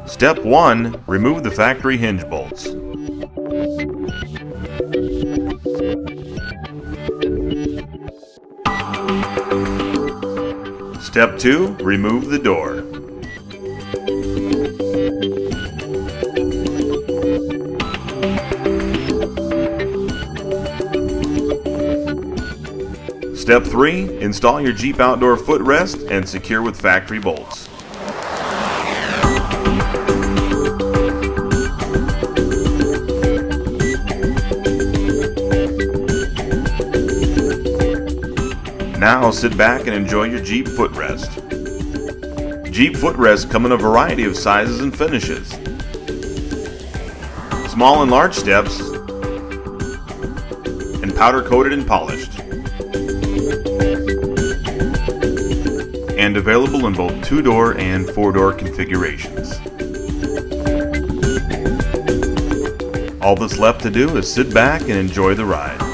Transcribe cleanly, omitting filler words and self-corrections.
Step 1. Remove the factory hinge bolts. Step 2. Remove the door. Step 3. Install your Jeep outdoor footrest and secure with factory bolts. Now sit back and enjoy your Jeep footrest. Jeep footrests come in a variety of sizes and finishes. Small and large steps, and powder coated and polished. And available in both 2-door and 4-door configurations. All that's left to do is sit back and enjoy the ride.